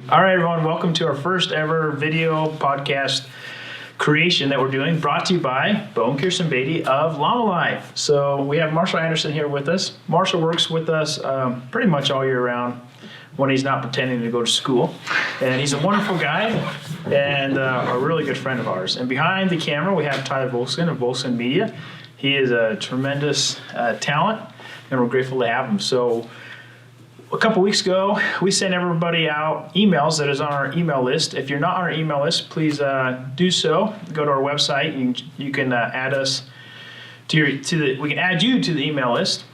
All right, everyone, welcome to our first ever video podcast creation that we're doing, brought to you by Beau and Kirstin of Llama Life. So we have Marshall Anderson here with us. Marshall works with us pretty much all year round when he's not pretending to go to school. And he's a wonderful guy and a really good friend of ours. And behind the camera, we have Tyler Volskin of Volskin Media. He is a tremendous talent, and we're grateful to have him. So a couple weeks ago, we sent everybody out emails that is on our email list. If you're not on our email list, please do so. Go to our website. You can add us we can add you to the email list.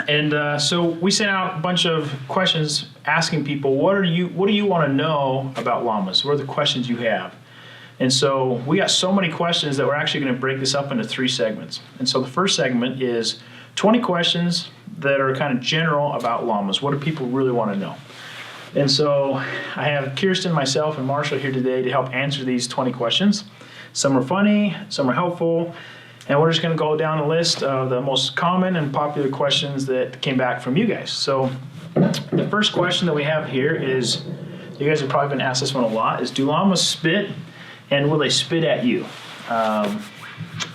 And so we sent out a bunch of questions asking people, what do you want to know about llamas? What are the questions you have? And so we got so many questions that we're actually going to break this up into 3 segments. And so the first segment is 20 questions that are kind of general about llamas. What do people really want to know? And so I have Kirstin, myself, and Marshall here today to help answer these 20 questions. Some are funny, some are helpful, and we're just going to go down a list of the most common and popular questions that came back from you guys. So the first question that we have here is, you guys have probably been asked this one a lot, is do llamas spit, and will they spit at you?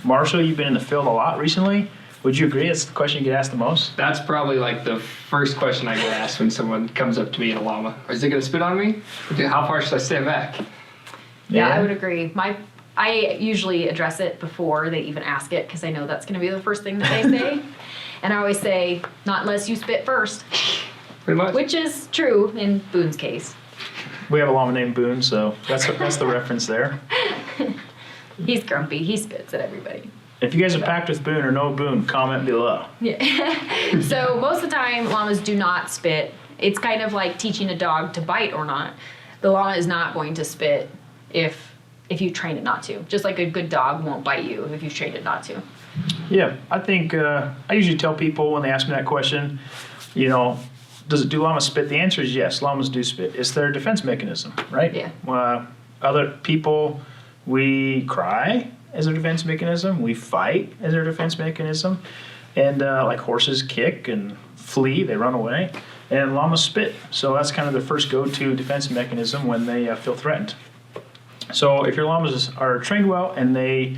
Marshall, you've been in the field a lot recently. Would you agree that's the question you get asked the most? That's probably like the first question I get asked when someone comes up to me in a llama. Is it going to spit on me? How far should I stand back? Yeah, I would agree. I usually address it before they even ask it because I know that's going to be the first thing that they say. And I always say, not unless you spit first. Pretty much. Which is true in Boone's case. We have a llama named Boone, so that's the reference there. He's grumpy. He spits at everybody. If you guys are packed with Boone or no Boone, comment below. Yeah. So most of the time, llamas do not spit. It's kind of like teaching a dog to bite or not. The llama is not going to spit if you train it not to. Just like a good dog won't bite you if you've trained it not to. Yeah, I think I usually tell people when they ask me that question, do llamas spit? The answer is yes, llamas do spit. It's their defense mechanism, right? Yeah. Other people, we cry as a defense mechanism. We fight as our defense mechanism. And like horses kick and flee, they run away. And llamas spit. So that's kind of their first go-to defense mechanism when they feel threatened. So if your llamas are trained well and they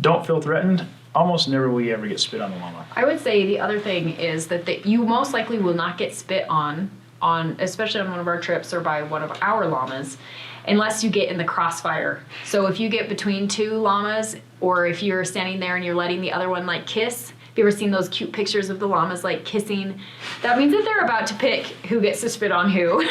don't feel threatened, almost never will you ever get spit on a llama. I would say the other thing is that you most likely will not get spit on, especially on one of our trips or by one of our llamas, unless you get in the crossfire. So if you get between 2 llamas, or if you're standing there and you're letting the other one like kiss, have you ever seen those cute pictures of the llamas like kissing? That means that they're about to pick who gets to spit on who.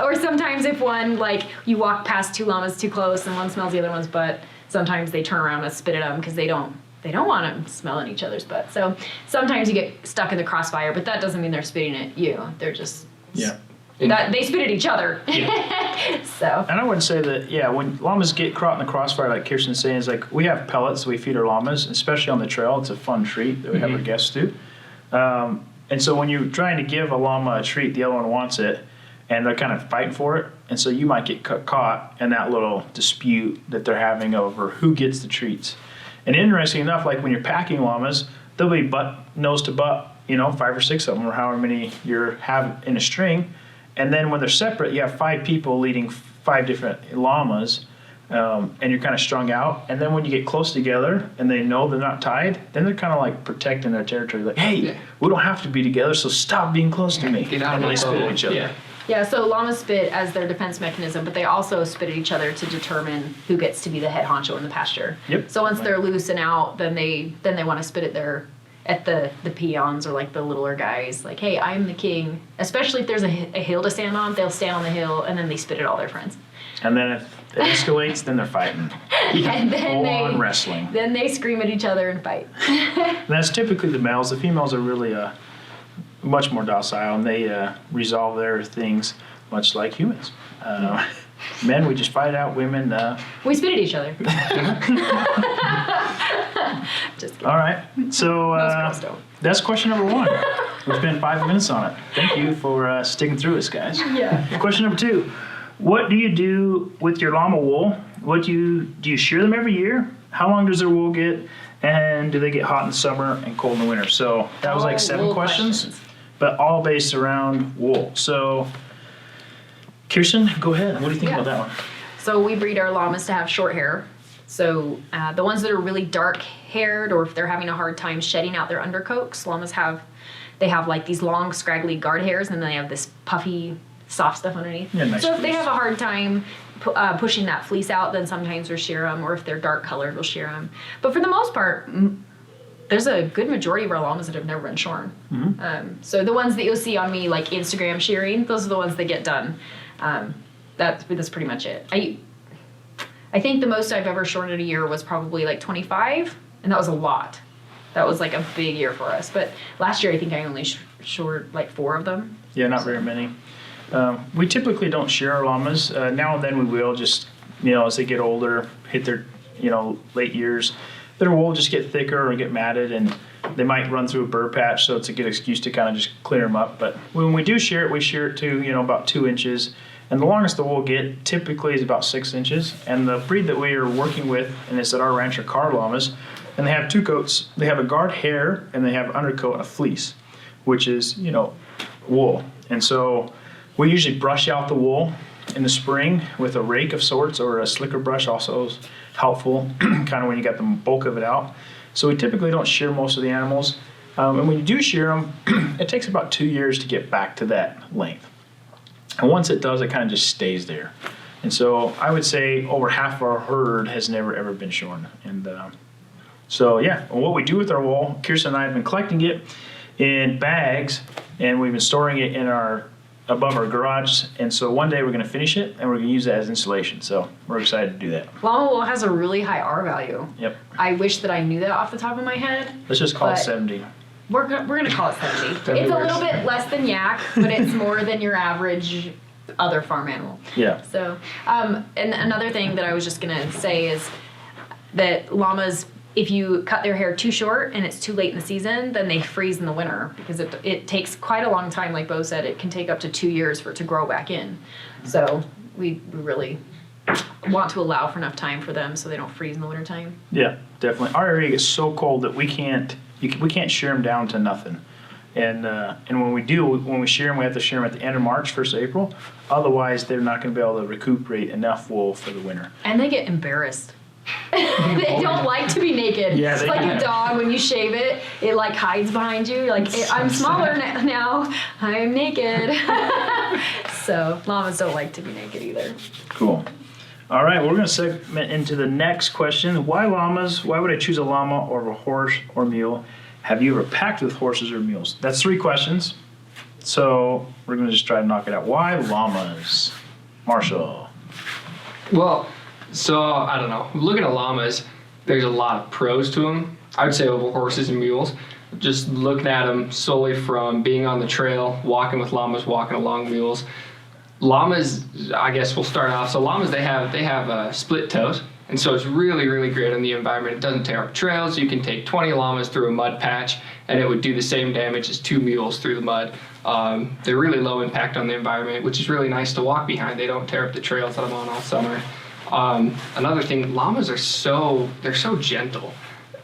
Or sometimes if one, like you walk past 2 llamas too close and one smells the other one's butt, sometimes they turn around and spit at them because they don't want them smelling each other's butt. So sometimes you get stuck in the crossfire, but that doesn't mean they're spitting at you. They're just they spit at each other. Yeah. So. And I would say that, when llamas get caught in the crossfire, like Kirstin's saying, is like we have pellets we feed our llamas, especially on the trail. It's a fun treat that we have our guests do. And so when you're trying to give a llama a treat, the other one wants it, and they're kind of fighting for it. And so you might get caught in that little dispute that they're having over who gets the treats. And interesting enough, like when you're packing llamas, they'll be nose to butt, 5 or 6 of them, or however many you have in a string. And then when they're separate, you have 5 people leading 5 different llamas, and you're kind of strung out. And then when you get close together and they know they're not tied, then they're kind of like protecting their territory. Like, hey, we don't have to be together, so stop being close to me. Get out and of they spit at each other. Yeah, so llamas spit as their defense mechanism, but they also spit at each other to determine who gets to be the head honcho in the pasture. Yep. So once they're loose and out, then they want to spit at the peons or like the littler guys. Like, hey, I'm the king. Especially if there's a hill to stand on, they'll stand on the hill and then they spit at all their friends. And then if it escalates, then they're fighting. And then full-on wrestling. Then they scream at each other and fight. And that's typically the males. The females are really much more docile, and they resolve their things much like humans. Men, we just fight it out. Women, we spit at each other. Just kidding. All right. So that's question number 1. We spent 5 minutes on it. Thank you for sticking through this, guys. Yeah. Question number 2. What do you do with your llama wool? Do you shear them every year? How long does their wool get? And do they get hot in the summer and cold in the winter? So that was like 7 questions, but all based around wool. So Kirsten, go ahead. What do you think Yeah. about that one? So we breed our llamas to have short hair. So the ones that are really dark haired, or if they're having a hard time shedding out their undercoats, llamas have like these long scraggly guard hairs, and then they have this puffy soft stuff underneath. Yeah, nice so if they fleece. have a hard time pushing that fleece out, then sometimes we'll shear them, or if they're dark colored, we'll shear them. But for the most part, there's a good majority of our llamas that have never been shorn. So the ones that you'll see on me, like Instagram shearing, those are the ones that get done. That's pretty much it. I think the most I've ever shorn in a year was probably like 25, and that was a lot. That was like a big year for us. But last year, I think I only shored like 4 of them. Yeah, not very many. We typically don't shear our llamas. Now and then we will, just, as they get older, hit their, late years, their wool will just get thicker or get matted, and they might run through a burr patch, so it's a good excuse to kind of just clear them up. But when we do shear it, we shear it to, about 2 inches. And the longest the wool will get typically is about 6 inches. And the breed that we are working with, and it's at our ranch, are car llamas, and they have 2 coats. They have a guard hair, and they have undercoat, a fleece, which is, wool. And so we usually brush out the wool in the spring with a rake of sorts, or a slicker brush also is helpful, kind of when you got the bulk of it out. So we typically don't shear most of the animals. And when you do shear them, it takes about 2 years to get back to that length. And once it does, it kind of just stays there. And so I would say over half of our herd has never ever been shorn. And so yeah, what we do with our wool, Kirsten and I have been collecting it in bags, and we've been storing it in above our garage. And so one day we're going to finish it, and we're going to use that as insulation. So we're excited to do that. Llama wool has a really high R value. Yep. I wish that I knew that off the top of my head. Let's just call it But- 70. We're gonna call it 70. That'd be It's a worse. little bit less than yak, but it's more than your average other farm animal. Yeah. So, and another thing that I was just gonna say is that llamas, if you cut their hair too short and it's too late in the season, then they freeze in the winter, because it takes quite a long time. Like Beau said, it can take up to 2 years for it to grow back in. So we really want to allow for enough time for them so they don't freeze in the wintertime. Yeah, definitely. Our area gets so cold that we can't shear them down to nothing. And when we shear them, we have to shear them at the end of March, 1st of April. Otherwise, they're not going to be able to recuperate enough wool for the winter. And they get embarrassed. They don't like to be naked. Yeah, it's they like do. a dog, when you shave it, it like hides behind you. You're like, I'm smaller now, I'm naked. So llamas don't like to be naked either. Cool. All right, we're going to segment into the next question. Why llamas? Why would I choose a llama over a horse or mule? Have you ever packed with horses or mules? That's 3 questions. So we're going to just try to knock it out. Why llamas? Marshall. Well, so I don't know. Looking at llamas, there's a lot of pros to them. I would say over horses and mules. Just looking at them solely from being on the trail, walking with llamas, walking along mules. Llamas, I guess we'll start off. So llamas, they have split toes, and so it's really, really great on the environment. It doesn't tear up trails. You can take 20 llamas through a mud patch, and it would do the same damage as 2 mules through the mud. They're really low impact on the environment, which is really nice to walk behind. They don't tear up the trails that I'm on all summer. Another thing, llamas are so gentle.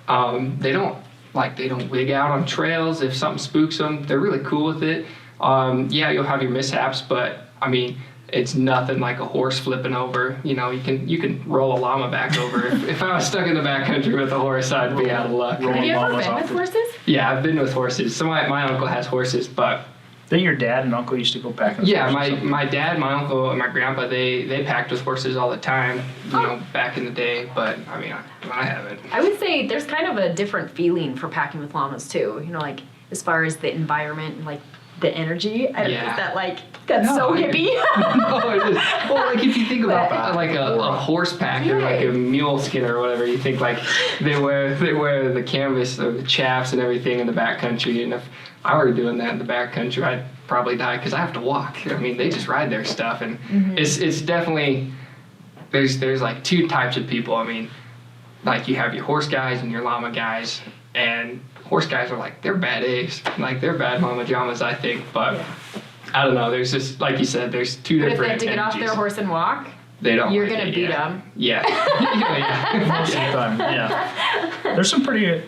They don't wig out on trails if something spooks them. They're really cool with it. Yeah, you'll have your mishaps, but I mean, it's nothing like a horse flipping over. You can roll a llama back over. If I was stuck in the backcountry with a horse, I'd be out of luck. Roll Have you ever llamas been off with the- horses? Yeah, I've been with horses. So my uncle has horses, but Then your dad and uncle used to go packing with yeah, horses. my dad, my uncle, and my grandpa, they packed with horses all the time, back in the day. But I mean, I haven't. I would say there's kind of a different feeling for packing with llamas too. Like as far as the environment and like the energy. I don't know, Yeah. is that like, that's so hippie? No, it is. Well, like if you think about like a horse pack or like a mule skin or whatever, you think like they wear the canvas or the chaps and everything in the backcountry. And if I were doing that in the backcountry, I'd probably die because I have to walk. I mean, they just ride their stuff, and it's definitely there's like 2 types of people. I mean, like you have your horse guys and your llama guys, and horse guys are like, they're bad eggs, like they're bad mama llamas, I think. But I don't know. There's just, like you said, there's 2 But if they different have to get off energies. their horse and walk, They don't. you're like gonna it, beat yeah. them. Yeah. Yeah. Most of the time, yeah. There's some pretty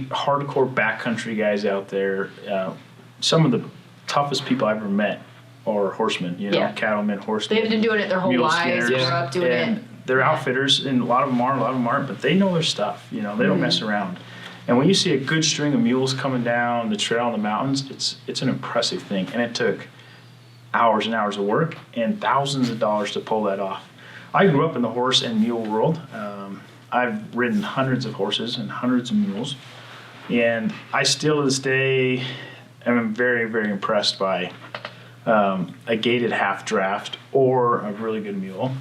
hardcore backcountry guys out there. Some of the toughest people I've ever met or horsemen, cattlemen, horsemen. They've been doing it their whole mule lives. skinners, Grew up doing and it. they're outfitters, and a lot of them aren't, but they know their stuff. They don't mess around. And when you see a good string of mules coming down the trail in the mountains, it's an impressive thing. And it took hours and hours of work and thousands of dollars to pull that off. I grew up in the horse and mule world. I've ridden hundreds of horses and hundreds of mules, and I still to this day am very, very impressed by a gaited half draft or a really good mule.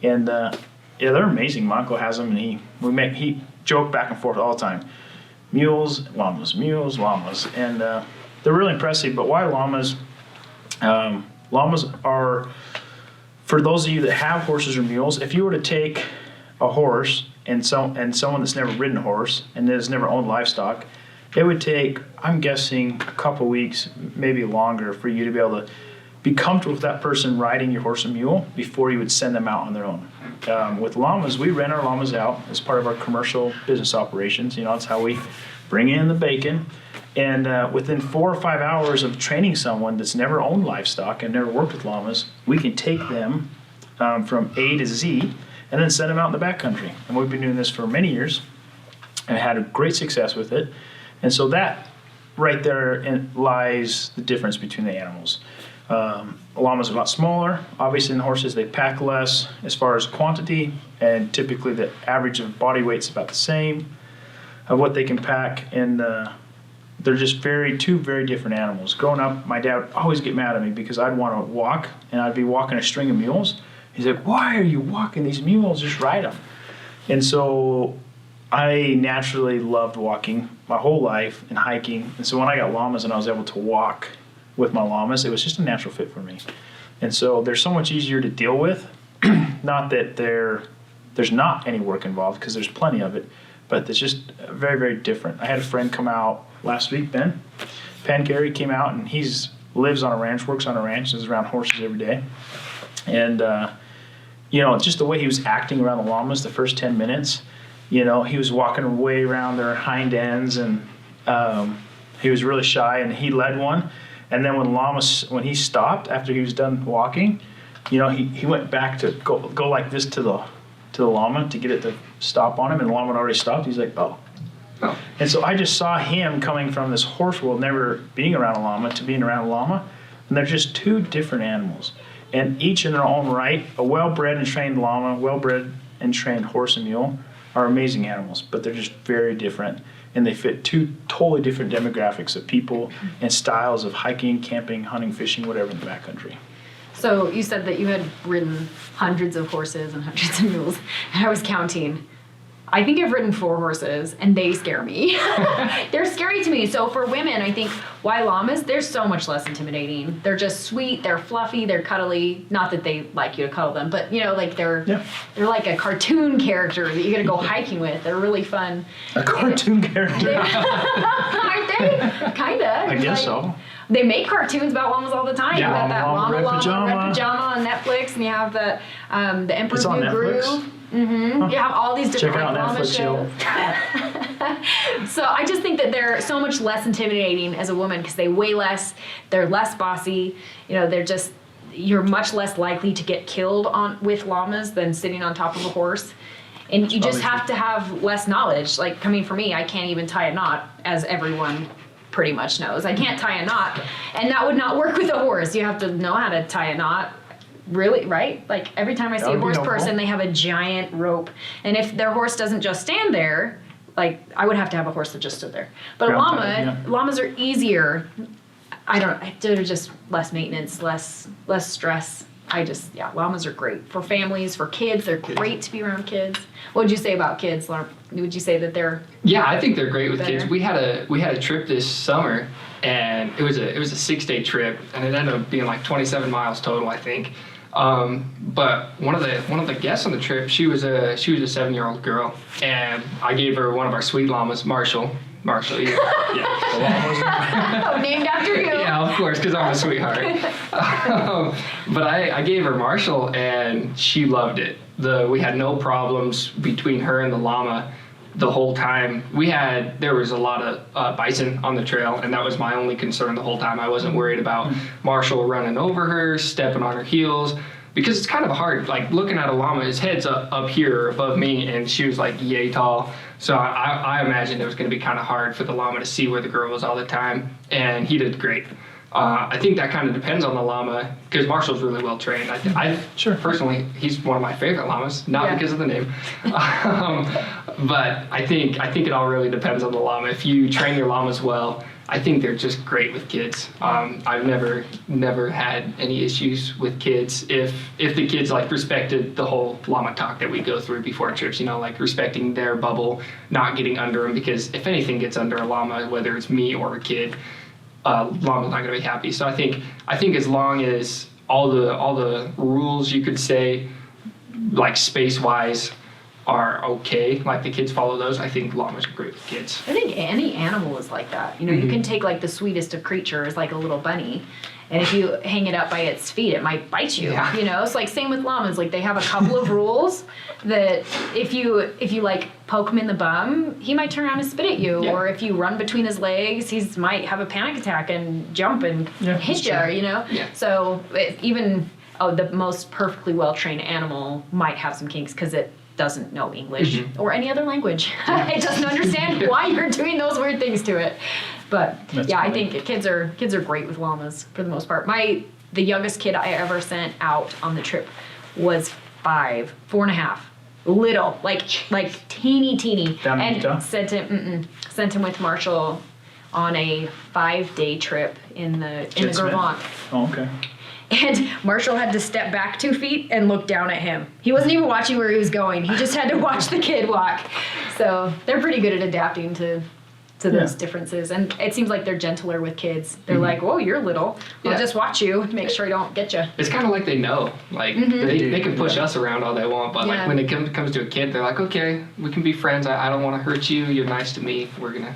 And they're amazing. My uncle has them, and he joke back and forth all the time. Mules, llamas, and they're really impressive. But why llamas? Llamas are, for those of you that have horses or mules, if you were to take a horse and someone that's never ridden a horse and has never owned livestock, it would take, I'm guessing, a couple weeks, maybe longer, for you to be able to be comfortable with that person riding your horse and mule before you would send them out on their own. With llamas, we rent our llamas out as part of our commercial business operations. That's how we bring in the bacon. And within 4 or 5 hours of training someone that's never owned livestock and never worked with llamas, we can take them from A to Z and then send them out in the backcountry. And we've been doing this for many years and had a great success with it. And so that right there lies the difference between the animals. Llamas are a lot smaller. Obviously, in the horses, they pack less as far as quantity, and typically the average of body weight's about the same of what they can pack. And they're just two very different animals. Growing up, my dad would always get mad at me because I'd want to walk, and I'd be walking a string of mules. He's like, "Why are you walking these mules? Just ride them." And so I naturally loved walking my whole life and hiking. And so when I got llamas and I was able to walk with my llamas, it was just a natural fit for me. And so they're so much easier to deal with. Not that there's not any work involved, because there's plenty of it, but it's just very, very different. I had a friend come out last week, Ben Gary came out, and lives on a ranch, works on a ranch, is around horses every day. And, just the way he was acting around the llamas the first 10 minutes, he was walking way around their hind ends, and he was really shy, and he led one. And then when he stopped after he was done walking, he went back to go like this to the llama to get it to stop on him, and the llama had already stopped. He's like, oh. And so I just saw him coming from this horse world, never being around a llama, to being around a llama, and they're just two different animals. And each in their own right, a well-bred and trained llama, well-bred and trained horse and mule are amazing animals, but they're just very different. And they fit two totally different demographics of people and styles of hiking, camping, hunting, fishing, whatever in the backcountry. So you said that you had ridden hundreds of horses and hundreds of mules, and I was counting. I think I've ridden 4 horses, and they scare me. They're scary to me. So for women, I think, why llamas? They're so much less intimidating. They're just sweet. They're fluffy. They're cuddly. Not that they like you to cuddle them, but they're like a cartoon character that you got to go hiking with. They're really fun. A cartoon character? Aren't they? Kinda. I guess so. They make cartoons about llamas all the time. Yeah, you got that Llama Red Pajama. Red Pajama on Netflix, and you have the Emperor's It's on New Netflix? Groove. Mm-hmm. Huh. You have all these different Check out llama Netflix, shows. So I just think that they're so much less intimidating as a woman because they weigh less, they're less bossy. You're much less likely to get killed with llamas than sitting on top of a horse. And you just have to have less knowledge. Like coming from me, I can't even tie a knot, as everyone pretty much knows. I can't tie a knot, and that would not work with a horse. You have to know how to tie a knot. Really, right? Like every time I see a horse person, they have a giant rope. And if their horse doesn't just stand there, like I would have to have a horse that just stood there. But llamas are easier. They're just less maintenance, less stress. Llamas are great for families, for kids. They're great to be around kids. What would you say about kids? Would you say that they're? Yeah, I think they're great with better? kids. We had a trip this summer, and it was a 6-day trip, and it ended up being like 27 miles total, I think. But one of the guests on the trip, she was a 7-year-old girl, and I gave her one of our sweet llamas, Marshall, yeah. Oh, named after you. Yeah, of course, because I'm a sweetheart. But I gave her Marshall, and she loved it. We had no problems between her and the llama. the whole time there was a lot of bison on the trail, and that was my only concern the whole time. I wasn't worried about Marshall running over her, stepping on her heels, because it's kind of hard, like looking at a llama, his head's up here above me, and she was like yay tall. So I imagined it was going to be kind of hard for the llama to see where the girl was all the time, and he did great. I think that kind of depends on the llama, because Marshall's really well trained. Personally, he's one of my favorite llamas, not because of the name, but I think it all really depends on the llama. If you train your llamas well, I think they're just great with kids. I've never had any issues with kids if the kids like respected the whole llama talk that we go through before trips. Like respecting their bubble, not getting under them, because if anything gets under a llama, whether it's me or a kid, llama's not going to be happy. So I think as long as all the rules, you could say, like space wise, are okay, like the kids follow those, I think llamas are great with kids. I think any animal is like that. You can take like the sweetest of creatures, like a little bunny, and if you hang it up by its feet, it might bite you. Yeah. It's like same with llamas. Like they have a couple of rules that if you like poke him in the bum, he might turn around and spit at you. Yeah. Or if you run between his legs, he might have a panic attack and jump and hit you. Yeah. So even the most perfectly well trained animal might have some kinks because it doesn't know English or any other language. It doesn't understand why you're doing those weird things to it. But That's I funny. think kids are great with llamas for the most part. The youngest kid I ever sent out on the trip was 4.5, little, like teeny, Down in Utah? and sent him with Marshall on a 5-day trip in the Jet Smith? Gravant. Oh, okay. And Marshall had to step back 2 feet and look down at him. He wasn't even watching where he was going. He just had to watch the kid walk. So they're pretty good at adapting to those differences. And it seems like they're gentler with kids. They're like, whoa, you're little. I'll Yeah. just watch you to make sure I don't get you. It's kind of like they know, like they can push us around all they want, but like when it comes to a kid, they're like, okay, we can be friends. I don't want to hurt you. You're nice to me.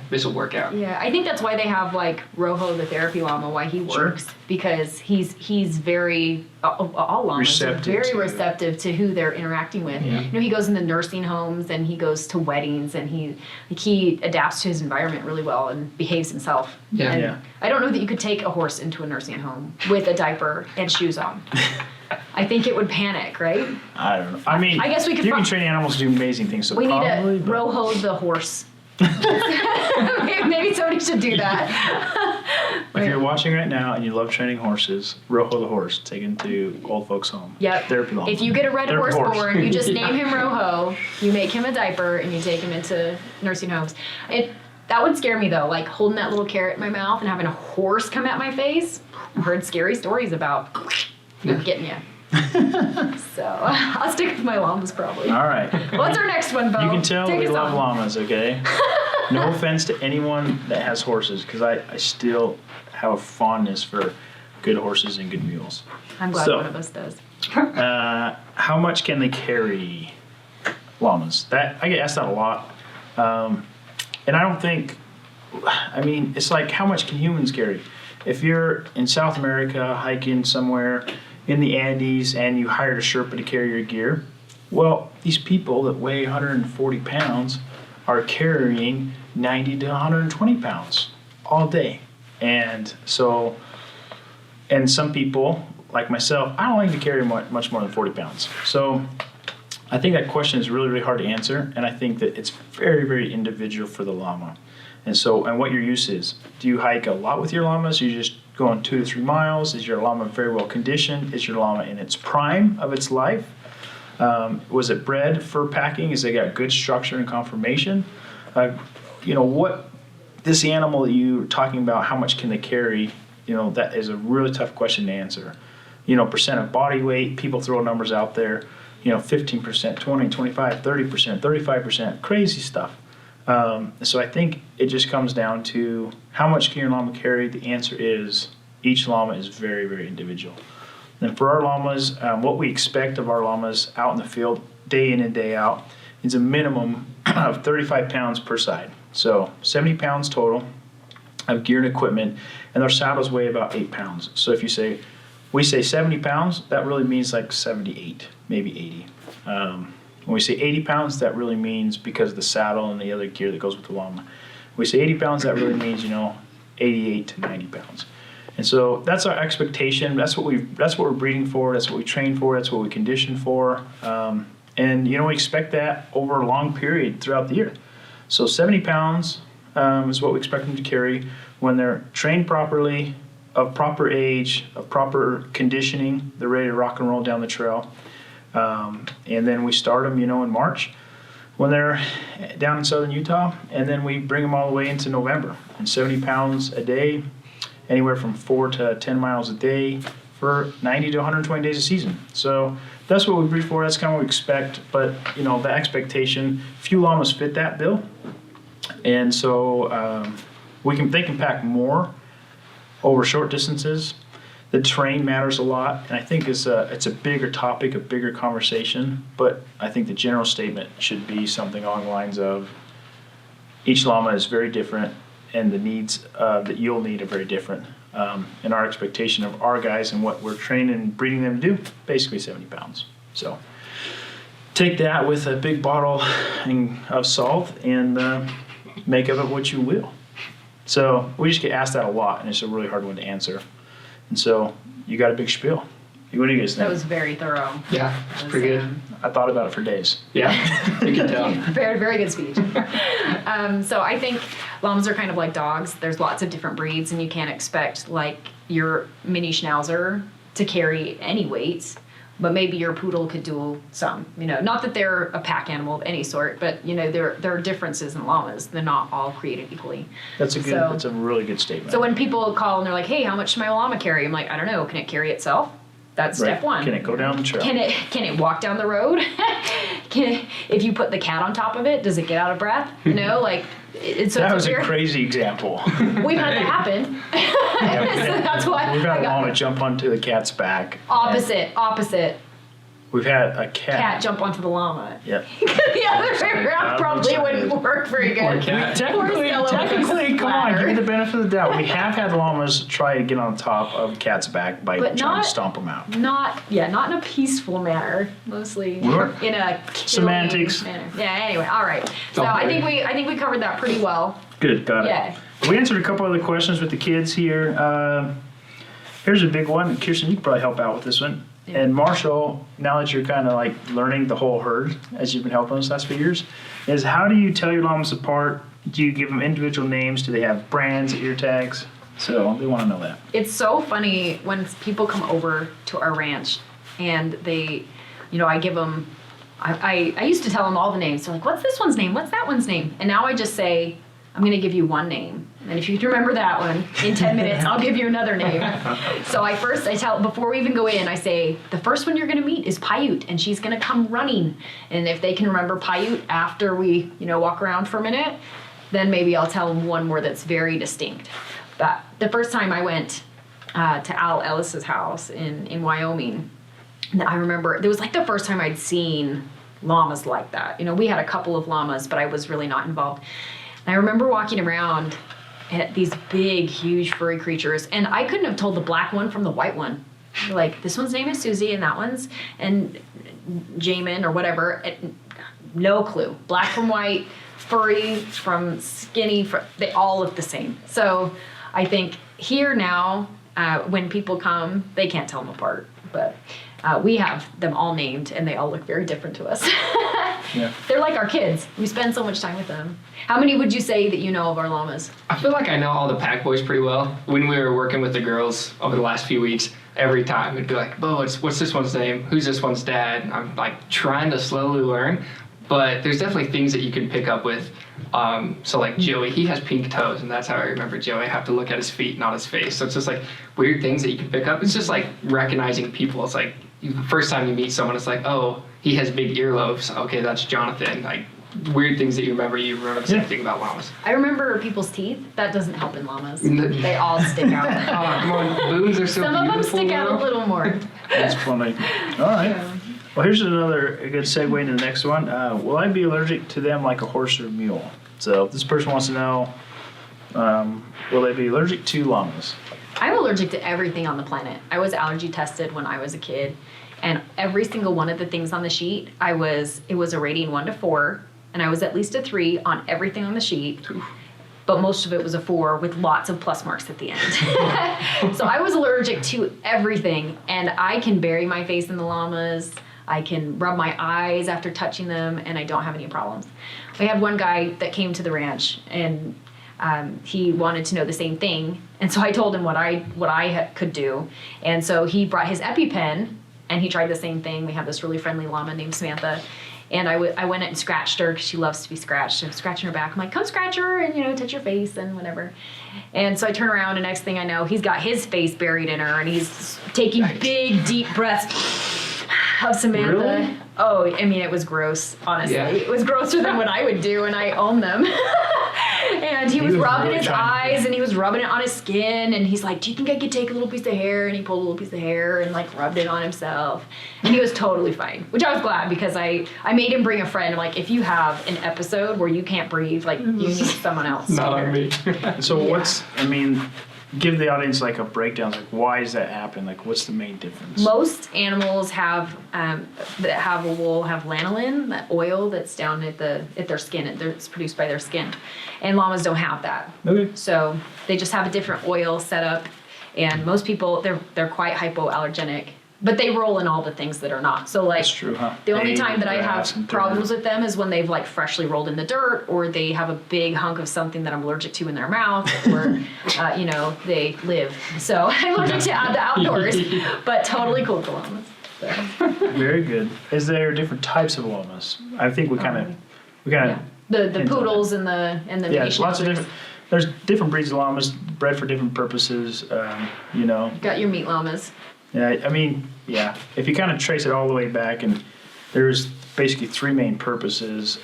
This will work out. Yeah, I think that's why they have like Rojo, the therapy llama, why he works, because he's very all llamas Receptive are very to- receptive to who they're interacting with. Yeah. He goes in the nursing homes and he goes to weddings and he adapts to his environment really well and behaves himself. Yeah. And Yeah. I don't know that you could take a horse into a nursing home with a diaper and shoes on. I think it would panic, right? I don't know. I mean, I guess we could you fi- can train animals to do amazing things. So We need probably, to but- Rojo the horse. Maybe somebody should do that. If you're watching right now and you love training horses, Rojo the horse, taken to old folks' home. Yep. Therapy home. If you get a red Therapy horse born, you just name him Rojo, you make him a diaper, and you take him into nursing homes. That would scare me though, like holding that little carrot in my mouth and having a horse come at my face. I've heard scary stories about getting you. So I'll stick with my llamas probably. All right. What's our next one, Beau? You can tell Take we us love on. llamas, okay? No offense to anyone that has horses, because I still have a fondness for good horses and good mules. I'm glad So- one of us does. How much can they carry llamas? I get asked that a lot. And I don't think, it's like how much can humans carry? If you're in South America hiking somewhere in the Andes and you hired a Sherpa to carry your gear, well, these people that weigh 140 pounds are carrying 90 to 120 pounds all day. And so, and some people, like myself, I don't like to carry much more than 40 pounds. So I think that question is really, really hard to answer. And I think that it's very, very individual for the llama. And so, and what your use is. Do you hike a lot with your llamas? Are you just going 2 to 3 miles? Is your llama very well conditioned? Is your llama in its prime of its life? Was it bred for packing? Has it got good structure and conformation? What this animal that you're talking about, how much can they carry? That is a really tough question to answer. Percent of body weight, people throw numbers out there, 15%, 20, 25, 30%, 35%, crazy stuff. So I think it just comes down to how much can your llama carry? The answer is each llama is very, very individual. And for our llamas, what we expect of our llamas out in the field, day in and day out, is a minimum of 35 pounds per side. So 70 pounds total of gear and equipment, and their saddles weigh about 8 pounds. So if we say 70 pounds, that really means like 78, maybe 80. When we say 80 pounds, that really means because of the saddle and the other gear that goes with the llama. When we say 80 pounds, that really means, 88 to 90 pounds. And so that's our expectation. That's what we're breeding for. That's what we train for. That's what we condition for. And we expect that over a long period throughout the year. So 70 pounds is what we expect them to carry when they're trained properly, of proper age, of proper conditioning. They're ready to rock and roll down the trail. And then we start them, in March when they're down in southern Utah, and then we bring them all the way into November. And 70 pounds a day, anywhere from 4 to 10 miles a day for 90 to 120 days a season. So that's what we breed for. That's kind of what we expect. But, the expectation, few llamas fit that bill. And so they can pack more over short distances. The terrain matters a lot, and I think it's a bigger topic, a bigger conversation, but I think the general statement should be something along the lines of each llama is very different, and the needs that you'll need are very different. And our expectation of our guys and what we're training and breeding them to do, basically 70 pounds. So take that with a big bottle of salt and make of it what you will. So we just get asked that a lot, and it's a really hard one to answer. And so you got a big spiel. What do you guys think? That was very thorough. Yeah, it's pretty good. I thought about it for days. Yeah, you can tell. Very, very good speech. So I think llamas are kind of like dogs. There's lots of different breeds, and you can't expect like your mini schnauzer to carry any weights, but maybe your poodle could do some. Not that they're a pack animal of any sort, but there are differences in llamas. They're not all created equally. That's a really good statement. So when people call and they're like, "Hey, how much should my llama carry?" I'm like, "I don't know. Can it carry itself?" That's step one. Can it go down the trail? Can it walk down the road? If you put the cat on top of it, does it get out of breath? That was a crazy example. We've had that happen. So that's why we've had a llama jump onto the cat's back. Opposite. We've had a cat jump onto the llama. Yep. The other way around probably wouldn't work very good. Technically, come on, give me the benefit of the doubt. We have had llamas try to get on top of cat's back by trying to stomp them out. Not in a peaceful manner. Mostly in a semantics manner. Yeah. Anyway, all right. So I think we covered that pretty well. Good, got it. Yeah. We answered a couple other questions with the kids here. Here's a big one. Kirstin, you could probably help out with this one. Yeah. And Marshall, now that you're kind of like learning the whole herd as you've been helping us last few years, is how do you tell your llamas apart? Do you give them individual names? Do they have brands, ear tags? So they want to know that. It's so funny when people come over to our ranch and they, I give them, I used to tell them all the names. They're like, what's this one's name? What's that one's name? And now I just say, I'm going to give you one name. And if you can remember that one, in 10 minutes, I'll give you another name. So I tell, before we even go in, I say, the first one you're going to meet is Paiute, and she's going to come running. And if they can remember Paiute after we, walk around for a minute, then maybe I'll tell them one more that's very distinct. But the first time I went to Al Ellis's house in Wyoming, I remember, it was like the first time I'd seen llamas like that. We had a couple of llamas, but I was really not involved. And I remember walking around at these big, huge furry creatures, and I couldn't have told the black one from the white one. Like, this one's name is Susie, and that one's, and Jamin, or whatever. No clue. Black from white, furry from skinny, they all look the same. So I think here now, when people come, they can't tell them apart. But we have them all named, and they all look very different to us. Yeah. They're like our kids. We spend so much time with them. How many would you say that you know of our llamas? I feel like I know all the pack boys pretty well. When we were working with the girls over the last few weeks, every time it'd be like, Beau, what's this one's name? Who's this one's dad? And I'm like trying to slowly learn. But there's definitely things that you can pick up with. So like Joey, he has pink toes, and that's how I remember Joey. I have to look at his feet, not his face. So it's just like weird things that you can pick up. It's just like recognizing people. It's like the first time you meet someone, it's like, oh, he has big earlobes. Okay, that's Jonathan. Like weird things that you remember the same thing about llamas. I remember people's teeth. That doesn't help in llamas. They all stick out. Oh, come on. Boons are so Some of them stick out a though. little more. That's funny. All right. Yeah. Well, here's a good segue into the next one. Will I be allergic to them like a horse or a mule? So this person wants to know, will they be allergic to llamas? I'm allergic to everything on the planet. I was allergy tested when I was a kid, And every single one of the things on the sheet, it was a rating 1 to 4, and I was at least a 3 on everything on the sheet. But most of it was a 4 with lots of plus marks at the end. So I was allergic to everything, and I can bury my face in the llamas. I can rub my eyes after touching them, and I don't have any problems. We had one guy that came to the ranch, and he wanted to know the same thing. And so I told him what I could do. And so he brought his EpiPen, and he tried the same thing. We have this really friendly llama named Samantha. And I went and scratched her because she loves to be scratched. I'm scratching her back. I'm like, come scratch her and, touch your face and whatever. And so I turn around, and next thing I know, he's got his face buried in her, and he's taking big, deep breaths of Samantha. Really? Oh, I mean, it was gross, honestly. Yeah. It was grosser than what I would do, and I own them. And he was rubbing really his trying. eyes, and he was rubbing it on his skin, and he's like, do you think I could take a little piece of hair? And he pulled a little piece of hair and rubbed it on himself. And he was totally fine, which I was glad, because I made him bring a friend. I'm like, if you have an episode where you can't breathe, you need someone else. Not on me. So Yeah. give the audience a breakdown. Why does that happen? What's the main difference? Most animals have that have a wool have lanolin, that oil that's down at their skin. It's produced by their skin, and llamas don't have that. Okay. So they just have a different oil set up, and most people they're quite hypoallergenic, but they roll in all the things that are not. So That's true, huh? the only Hay, time that I grass, have and dirt. problems with them is when they've freshly rolled in the dirt, or they have a big hunk of something that I'm allergic to in their mouth, or they live. So I'm allergic to the outdoors, but totally cool with the llamas. So. Very good. Is there different types of llamas? I think we kind of Yeah. The Hints on poodles and the yeah. Venetian Lots of elders. different. There's different breeds of llamas bred for different purposes. Got your meat llamas. Yeah. If you kind of trace it all the way back, and there's basically 3 main purposes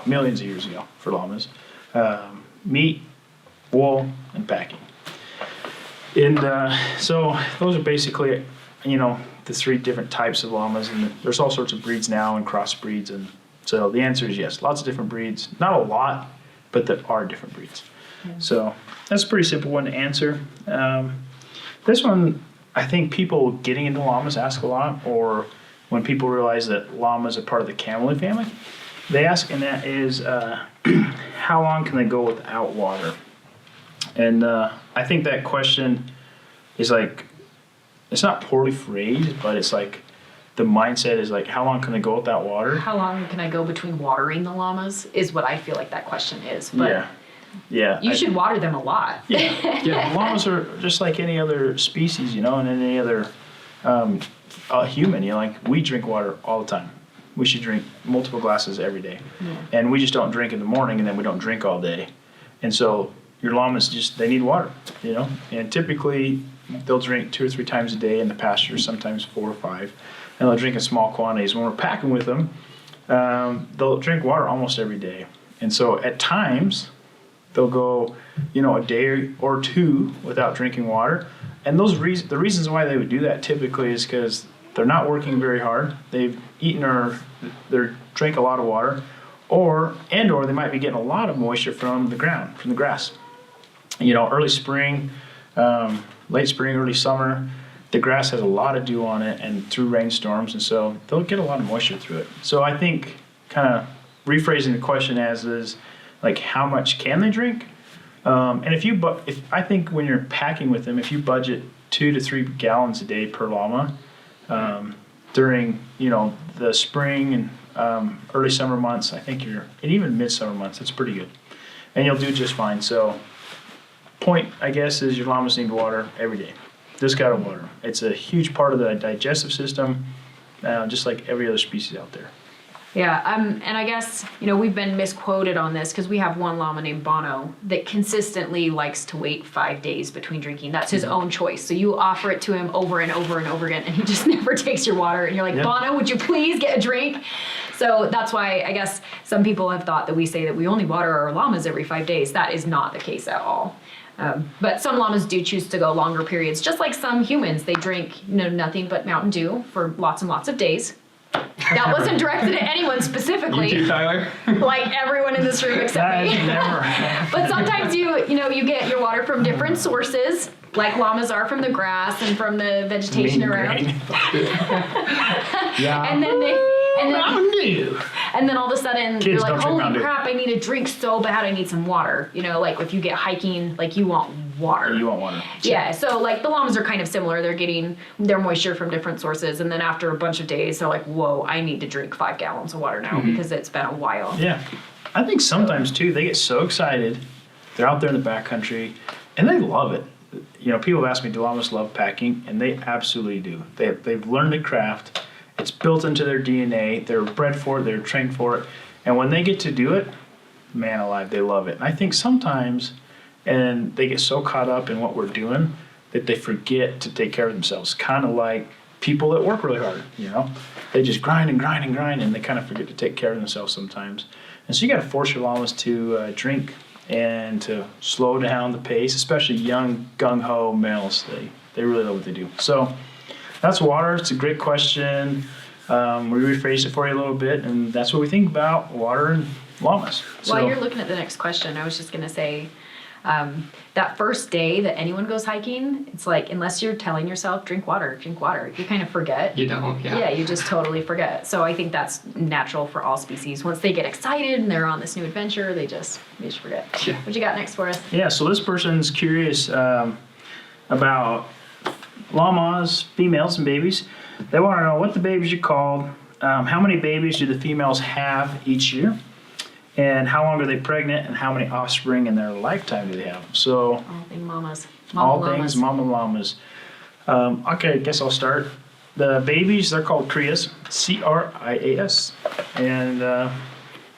millions of years ago for llamas: meat, wool, and packing. And so those are basically, the 3 different types of llamas, and there's all sorts of breeds now and crossbreeds, and so the answer is yes, lots of different breeds. Not a lot, but there are different breeds. Yeah. So that's a pretty simple one to answer. This one, I think people getting into llamas ask a lot, or when people realize that llamas are part of the camelid family, they ask, and that is, how long can they go without water? And I think that question is it's not poorly phrased, but it's the mindset is how long can they go without water? How long can I go between watering the llamas is what I feel like that question is. But Yeah. you should water them a lot. Yeah, llamas are just like any other species, and any other human. We drink water all the time. We should drink multiple glasses every day. Yeah. And we just don't drink in the morning, and then we don't drink all day. And so your llamas they need water, And typically they'll drink 2 or 3 times a day in the pasture, sometimes 4 or 5. And they'll drink in small quantities. When we're packing with them, they'll drink water almost every day. And so at times, they'll go, a day or 2 without drinking water. And the reasons why they would do that typically is because they're not working very hard. They've eaten or they drink a lot of water, or they might be getting a lot of moisture from the ground, from the grass. Early spring, late spring, early summer, the grass has a lot of dew on it, and through rainstorms, and so they'll get a lot of moisture through it. So I think kind of rephrasing the question as is, how much can they drink? And if I think when you're packing with them, if you budget 2 to 3 gallons a day per llama during the spring and early summer months, I think and even midsummer months, that's pretty good, and you'll do just fine. So point, I guess, is your llamas need water every day. Just gotta water. It's a huge part of the digestive system, just like every other species out there. Yeah, and I guess, we've been misquoted on this because we have one llama named Bono that consistently likes to wait 5 days between drinking. That's his own choice. So you offer it to him over and over and over again, and he just never takes your water. And you're like, Bono, would you please get a drink? So that's why I guess some people have thought that we say that we only water our llamas every 5 days. That is not the case at all. But some llamas do choose to go longer periods, just like some humans. They drink nothing but Mountain Dew for lots and lots of days. That wasn't directed at anyone specifically. You too, Tyler? Like everyone in this room except me. Never. But sometimes you get your water from different sources, like llamas are from the grass and from the vegetation Mean around. grain. Yeah. And then Mountain Dew. and then all of a sudden Kids you're don't like, drink holy Mountain Dew. crap, I need a drink so bad, I need some water. Like if you get hiking, like you want water. You want water. Yeah, so like the llamas are kind of similar. They're getting their moisture from different sources, and then after a bunch of days, they're like, whoa, I need to drink 5 gallons of water now because it's been a while. Yeah. I think sometimes too they get so excited. They're out there in the backcountry and they love it. People have asked me, do llamas love packing? And they absolutely do. They've learned the craft. It's built into their DNA. They're bred for it. They're trained for it. And when they get to do it, man alive, they love it. And I think sometimes, and they get so caught up in what we're doing that they forget to take care of themselves. Kind of like people that work really hard, They just grind and grind and grind, and they kind of forget to take care of themselves sometimes. And so you got to force your llamas to drink and to slow down the pace, especially young gung-ho males. They really love what they do. So that's water. It's a great question. We rephrased it for you a little bit, and that's what we think about water and llamas. While you're looking at the next question, I was just going to say, that first day that anyone goes hiking, it's like, unless you're telling yourself, drink water, you kind of forget. You don't, yeah. Yeah, you just totally forget. So I think that's natural for all species. Once they get excited and they're on this new adventure, they just forget. Yeah. What you got next for us? Yeah, so this person's curious about llamas, females, and babies. They want to know what the babies are called, how many babies do the females have each year, and how long are they pregnant, and how many offspring in their lifetime do they have. So All things mamas. all llamas. things mama llamas. Okay, I guess I'll start. The babies, they're called crias, C-R-I-A-S. And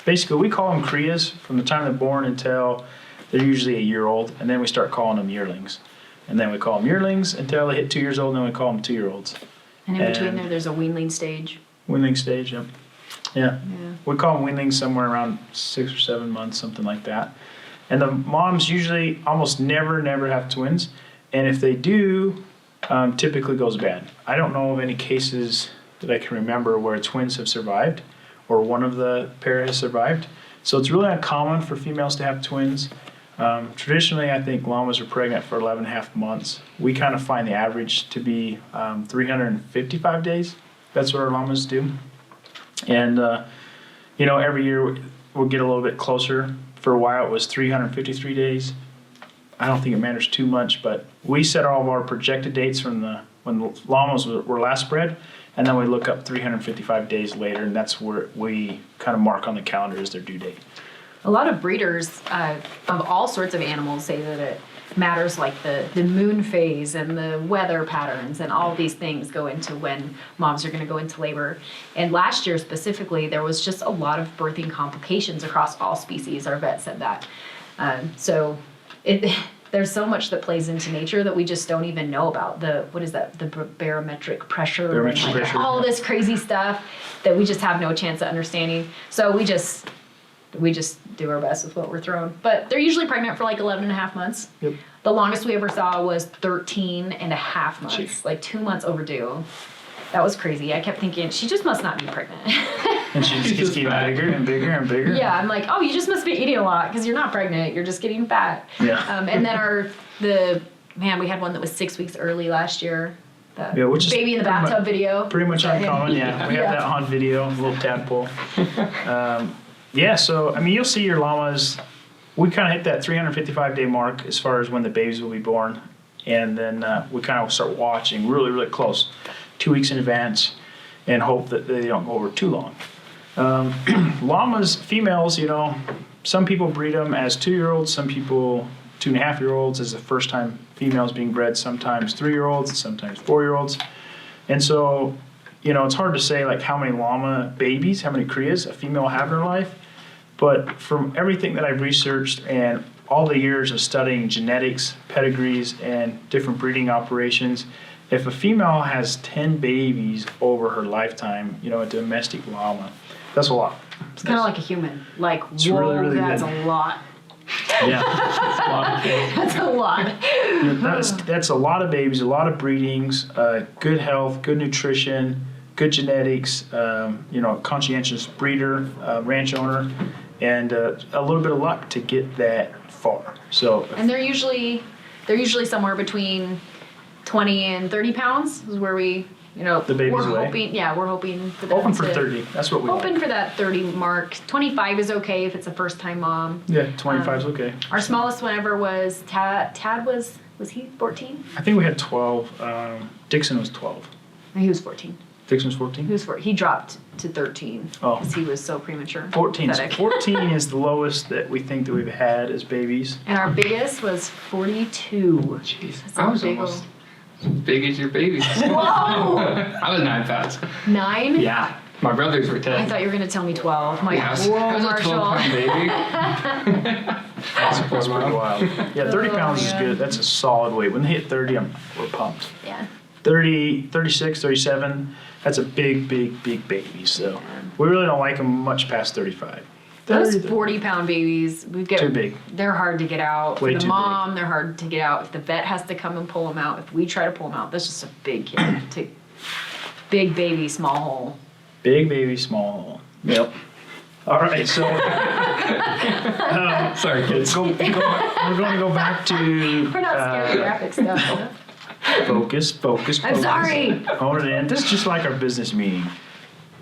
basically we call them crias from the time they're born until they're usually a year old, and then we start calling them yearlings. And then we call them yearlings until they hit 2 years old, and then we call them 2-year-olds. And in between there's a weanling stage. Weanling stage, yep. Yeah. Yeah. We call them weanlings somewhere around 6 or 7 months, something like that. And the moms usually almost never have twins. And if they do, typically goes bad. I don't know of any cases that I can remember where twins have survived or one of the pair has survived. So it's really uncommon for females to have twins. Traditionally, I think llamas are pregnant for 11 and a half months. We kind of find the average to be 355 days. That's what our llamas do. And, every year we'll get a little bit closer. For a while, it was 353 days. I don't think it matters too much, but we set all of our projected dates from when the llamas were last bred, and then we look up 355 days later, and that's where we kind of mark on the calendar as their due date. A lot of breeders of all sorts of animals say that it matters, like the moon phase and the weather patterns and all these things go into when moms are going to go into labor. And last year specifically, there was just a lot of birthing complications across all species. Our vet said that. There's so much that plays into nature that we just don't even know about. The barometric pressure, Barometric and pressure, all yeah. this crazy stuff that we just have no chance of understanding. So we just do our best with what we're thrown. But they're usually pregnant for like 11 and a half months. Yep. The longest we ever saw was 13 and a half months, Jeez. like 2 months overdue. That was crazy. I kept thinking, she just must not be pregnant. And she just keeps getting bigger and bigger and bigger. Yeah, I'm like, oh, you just must be eating a lot because you're not pregnant. You're just getting fat. Yeah. And then we had one that was 6 weeks early last year. The Yeah, which is baby in the pretty bathtub much- video. Pretty much uncommon, yeah. We have Yeah. that on video, a little tadpole. So, you'll see your llamas. We kind of hit that 355-day mark as far as when the babies will be born. And then we kind of start watching really, really close, 2 weeks in advance, and hope that they don't go over too long. Llamas, females, some people breed them as 2-year-olds, some people 2.5-year-olds as the first time females being bred, sometimes 3-year-olds, sometimes 4-year-olds. And so, it's hard to say like how many llama babies, how many crias a female will have in her life. But from everything that I've researched and all the years of studying genetics, pedigrees, and different breeding operations, if a female has 10 babies over her lifetime, a domestic llama, that's a lot. It's kind of like a human. Like, It's whoa, really, really that's good. a lot. Yeah. That's a lot. That's a lot of babies, a lot of breedings, good health, good nutrition, good genetics, conscientious breeder, ranch owner, and a little bit of luck to get that far. So, And they're usually somewhere between 20 and 30 pounds is where we, The babies we're weigh? hoping for them hoping for to- 30. That's what we Hoping want. for that 30 mark. 25 is okay if it's a first time mom. Yeah, 25 is okay. Our smallest one ever was Tad. Tad was he 14? I think we had 12. Dixon was 12. No, he was 14. Dixon was 14? He dropped to 13 Oh. because he was so premature. 14. Pathetic. 14 is the lowest that we think that we've had as babies. And our biggest was 42. Jeez, That's I a was big almost as big as your baby. Whoa! I was 9 pounds. 9? Yeah, my brothers were 10. I thought you were going to tell me 12. I'm like, Yeah, whoa, I was a Marshall. 12-pound baby. That's pretty wild. Yeah, 30 Oh, pounds is man. good. That's a solid weight. When they hit 30, we're pumped. Yeah. 30, 36, 37, that's a big, big, big baby. So we really don't like them much past 35. Those 30, 40-pound babies, Too big. They're hard to get out. Way For too the mom, they're hard to get out. If the vet has to come and pull them out, if we try to pull them out, that's just a big kid. Big baby, small hole. Big baby, small hole. Yep. All right, so Sorry, kids. we're going to go back to We're not scared of graphic stuff. Huh? focus. I'm sorry. Hold it in. This is just like our business meeting.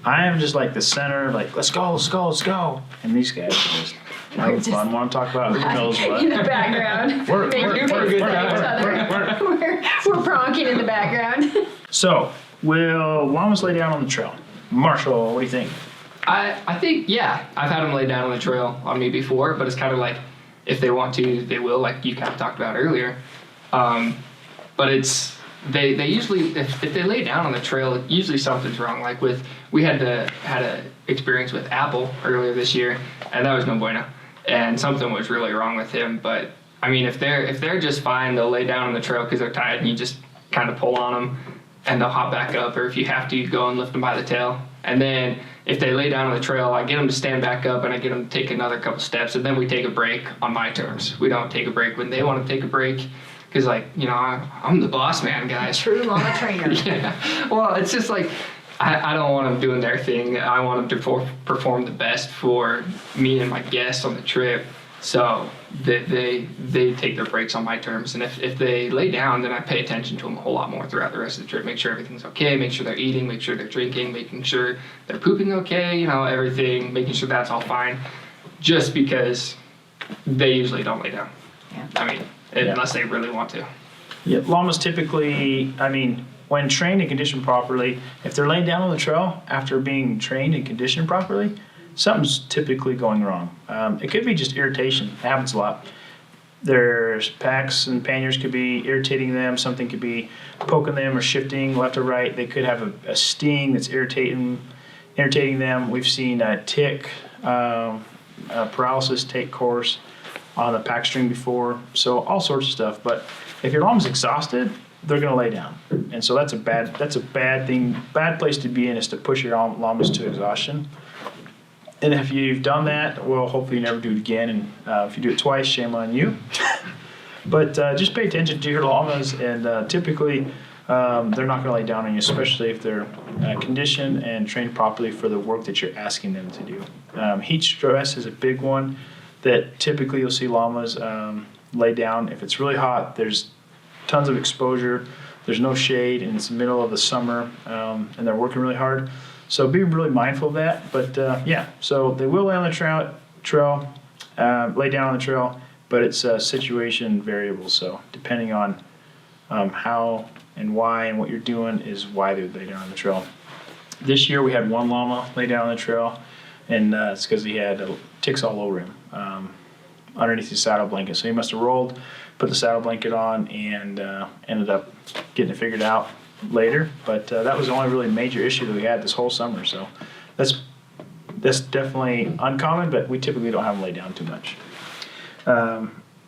I am just like the center, like, let's go. And these guys are just having just- fun, want to talk about who knows what. In the background. We're Making faces at each other. We're pronking in the background. So, will llamas lay down on the trail? Marshall, what do you think? I think, yeah, I've had them lay down on the trail on me before, but it's kind of like if they want to, they will, like you kind of talked about earlier. But it's they usually if they lay down on the trail, usually something's wrong. Like we had a experience with Apple earlier this year, and that was no bueno, and something was really wrong with him. But I mean, if they're just fine, they'll lay down on the trail because they're tired, and you just kind of pull on them, and they'll hop back up, or if you have to, you go and lift them by the tail. And then if they lay down on the trail, I get them to stand back up, and I get them to take another couple steps, and then we take a break on my terms. We don't take a break when they want to take a break, because I'm the boss man, guys. True llama trainer. Yeah. Well, it's just like I don't want them doing their thing. I want them to perform the best for me and my guests on the trip. So they take their breaks on my terms, and if they lay down, then I pay attention to them a whole lot more throughout the rest of the trip. Make sure everything's okay, make sure they're eating, make sure they're drinking, making sure they're pooping okay, everything, making sure that's all fine. Just because they usually don't lay down. Yeah. I mean, unless they really want to. Yeah, llamas typically, when trained and conditioned properly, if they're laying down on the trail after being trained and conditioned properly, something's typically going wrong. It could be just irritation. It happens a lot. There's packs and panniers could be irritating them. Something could be poking them or shifting left or right. They could have a sting that's irritating them. We've seen a tick paralysis take course on a pack string before. So all sorts of stuff. But if your llama's exhausted, they're going to lay down. And so that's a bad thing. Bad place to be in is to push your llamas to exhaustion. And if you've done that, well, hopefully you never do it again. And if you do it twice, shame on you. But just pay attention to your llamas, and typically they're not going to lay down on you, especially if they're conditioned and trained properly for the work that you're asking them to do. Heat stress is a big one that typically you'll see llamas lay down. If it's really hot, there's tons of exposure, there's no shade, and it's the middle of the summer, and they're working really hard. So be really mindful of that. But so they will lay on the trail, lay down on the trail, but it's situation variable. So depending on how and why and what you're doing is why they would lay down on the trail. This year we had one llama lay down on the trail, and it's because he had ticks all over him underneath his saddle blanket. So he must have rolled, put the saddle blanket on, and ended up getting it figured out later. But that was the only really major issue that we had this whole summer. So that's definitely uncommon, but we typically don't have them lay down too much.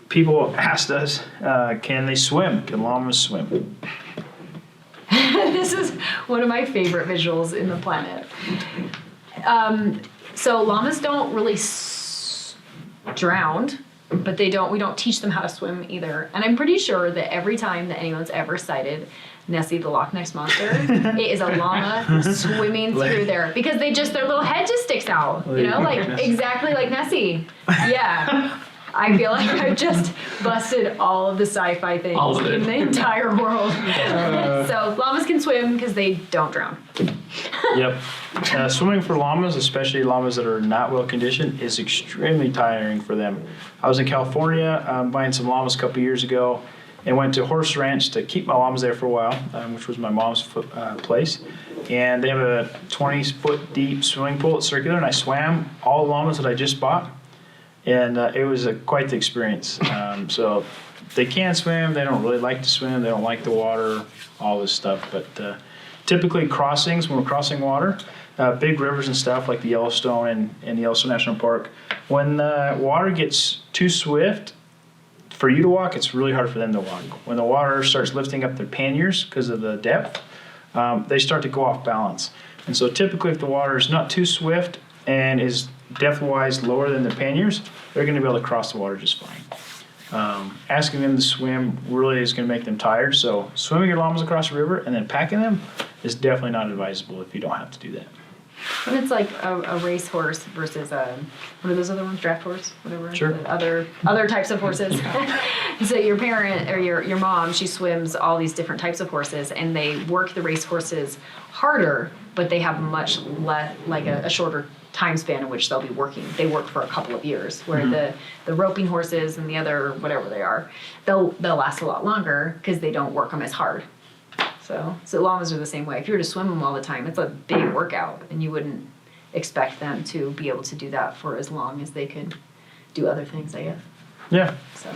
People asked us, can they swim? Can llamas swim? This is one of my favorite visuals in the planet. So llamas don't really drown, but we don't teach them how to swim either. And I'm pretty sure that every time that anyone's ever cited Nessie the Loch Ness Monster. It is a llama swimming through there because their little head just sticks out, you know, like exactly like Nessie. Yeah. I feel like I've just busted all of the sci-fi things in the entire world. So llamas can swim because they don't drown. Yep. Swimming for llamas, especially llamas that are not well conditioned, is extremely tiring for them. I was in California buying some llamas a couple years ago and went to Horse Ranch to keep my llamas there for a while, which was my mom's place. And they have a 20-foot deep swimming pool. It's circular, and I swam all the llamas that I just bought. And it was quite the experience. So they can swim. They don't really like to swim. They don't like the water, all this stuff. But typically crossings, when we're crossing water, big rivers and stuff like the Yellowstone and the Yellowstone National Park, when the water gets too swift for you to walk, it's really hard for them to walk. When the water starts lifting up their panniers because of the depth, they start to go off balance. And so typically if the water is not too swift and is depth-wise lower than the panniers, they're going to be able to cross the water just fine. Asking them to swim really is going to make them tired, so swimming your llamas across the river and then packing them is definitely not advisable if you don't have to do that. And it's like a racehorse versus what are those other ones? Draft horse, whatever. Sure. The other types of horses. So your parent or your mom, she swims all these different types of horses, and they work the race horses harder, but they have much less, like a shorter time span in which they'll be working. They work for a couple of years, where the roping horses and the other whatever they are, they'll last a lot longer because they don't work them as hard. So llamas are the same way. If you were to swim them all the time, it's a big workout, and you wouldn't expect them to be able to do that for as long as they could do other things, I guess. Yeah. So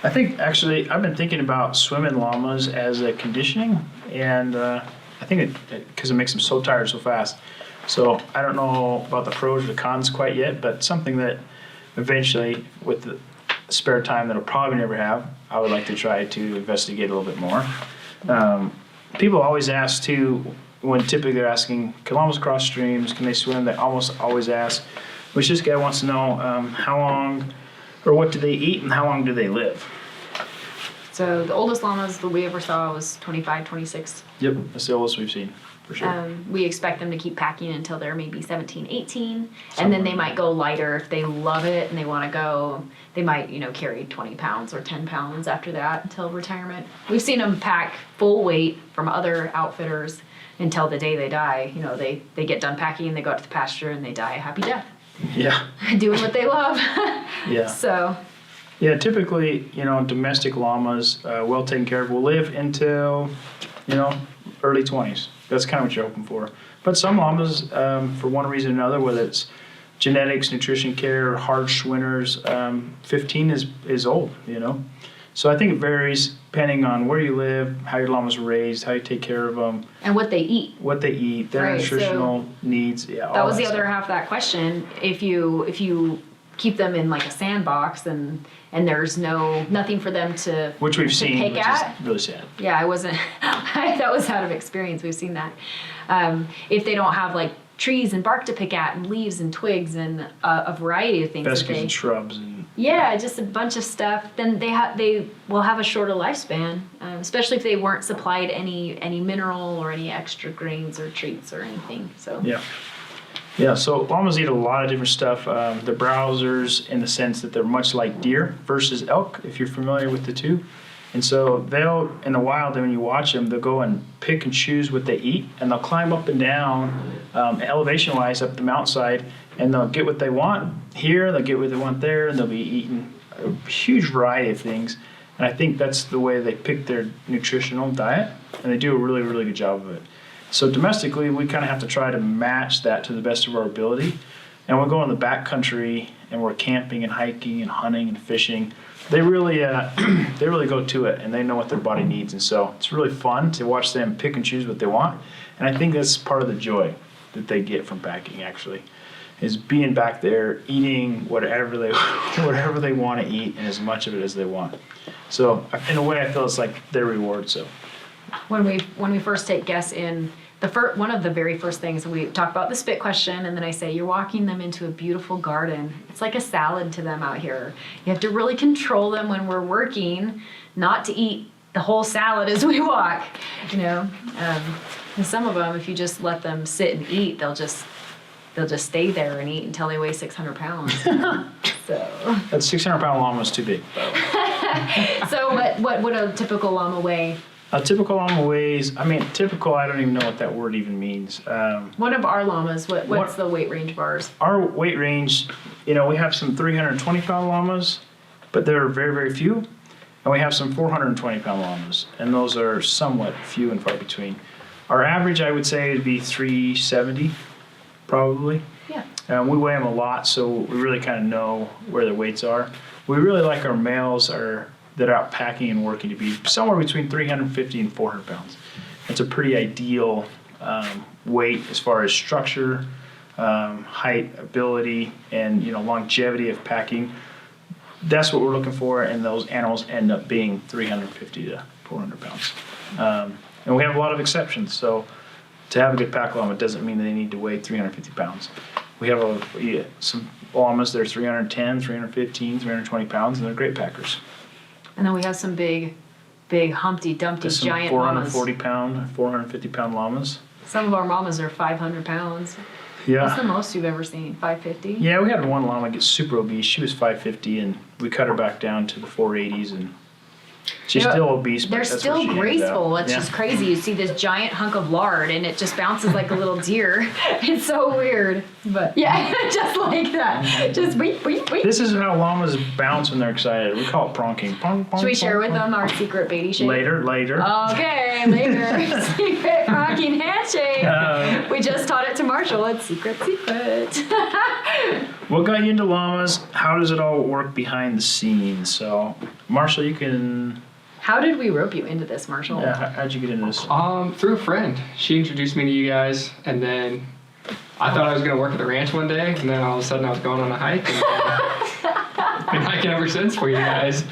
I think actually I've been thinking about swimming llamas as a conditioning, and I think because it makes them so tired so fast. So I don't know about the pros or the cons quite yet, but something that eventually with the spare time that I'll probably never have, I would like to try to investigate a little bit more. People always ask too, when typically they're asking, can llamas cross streams, can they swim? They almost always ask, which this guy wants to know how long or what do they eat and how long do they live? So the oldest llamas that we ever saw was 25, 26. Yep, that's the oldest we've seen, for sure. We expect them to keep packing until they're maybe 17, 18. And then they might go lighter if they love it and they want to go. They might, carry 20 pounds or 10 pounds after that until retirement. We've seen them pack full weight from other outfitters until the day they die. They get done packing, they go out to the pasture, and they die a happy death. Yeah. Doing what they love. Yeah. So. Yeah, typically, domestic llamas, well taken care of, will live until, early 20s. That's kind of what you're hoping for. But some llamas, for one reason or another, whether it's genetics, nutrition care, hard schwinners, 15 is old, So I think it varies depending on where you live, how your llamas are raised, how you take care of them. And what they eat. Their Right, nutritional needs. Yeah, that was the other half of that question. If you keep them in like a sandbox and there's nothing for them to which we've seen, pick which at. is really sad. Yeah, I wasn't. That was out of experience. We've seen that. If they don't have like trees and bark to pick at and leaves and twigs and a variety of things. Vesicles and shrubs and. Yeah, just a bunch of stuff. Then they will have a shorter lifespan, especially if they weren't supplied any mineral or any extra grains or treats or anything. So. Yeah. Yeah, so llamas eat a lot of different stuff. They're browsers in the sense that they're much like deer versus elk, if you're familiar with the two. And so in the wild, when you watch them, they'll go and pick and choose what they eat, and they'll climb up and down, elevation-wise, up the mountainside, and they'll get what they want here, they'll get what they want there, and they'll be eating a huge variety of things. And I think that's the way they pick their nutritional diet, and they do a really, really good job of it. So domestically, we kind of have to try to match that to the best of our ability. And we'll go in the backcountry, and we're camping and hiking and hunting and fishing. They really go to it, and they know what their body needs. And so it's really fun to watch them pick and choose what they want. And I think that's part of the joy that they get from packing, actually, is being back there, eating whatever they want to eat and as much of it as they want. So in a way, I feel it's like their reward. So when we first take guests in, one of the very first things we talk about the spit question, and then I say you're walking them into a beautiful garden. It's like a salad to them out here. You have to really control them when we're working, not to eat the whole salad as we walk, you know. And some of them, if you just let them sit and eat, they'll just stay there and eat until they weigh 600 pounds. So That 600-pound llama is too big. so what would a typical llama weigh? A typical llama weighs, typical, I don't even know what that word even means. One of our llamas, what's the weight range of ours? Our weight range, we have some 320-pound llamas, but they're very, very few. And we have some 420-pound llamas, and those are somewhat few and far between. Our average, I would say, would be 370, probably. Yeah. We weigh them a lot, so we really kind of know where their weights are. We really like our males that are out packing and working to be somewhere between 350 and 400 pounds. It's a pretty ideal weight as far as structure, height, ability, and longevity of packing. That's what we're looking for, and those animals end up being 350 to 400 pounds. And we have a lot of exceptions, so to have a good pack llama doesn't mean that they need to weigh 350 pounds. We have some llamas that are 310, 315, 320 pounds, and they're great packers. And then we have some big Humpty Dumpty There's some giant 440-pound, 450-pound llamas. Some of our mamas are 500 pounds. What's the Yeah. most you've ever seen? 550? Yeah, we had one llama get super obese. She was 550, and we cut her back down to the 480s, and she's still obese, but They're that's where still she hangs graceful. out. It's Yeah. just crazy. You see this giant hunk of lard, and it just bounces like a little deer. It's so weird. But yeah, just like that. Just beep, beep, beep. This is how llamas bounce when they're excited. We call it pronking. Pong, pong, Should we share pong, with pong. them our secret Beatty shake? Later. Okay, later. Secret rocking handshake. Uh, We just taught it to Marshall. It's secret. What got you into llamas? How does it all work behind the scenes? So, Marshall, you can. How did we rope you into this, Marshall? Yeah, how'd you get into this? Through a friend. She introduced me to you guys, and then I thought I was going to work at the ranch one day, and then all of a sudden I was going on a hike, and been hiking ever since for you guys.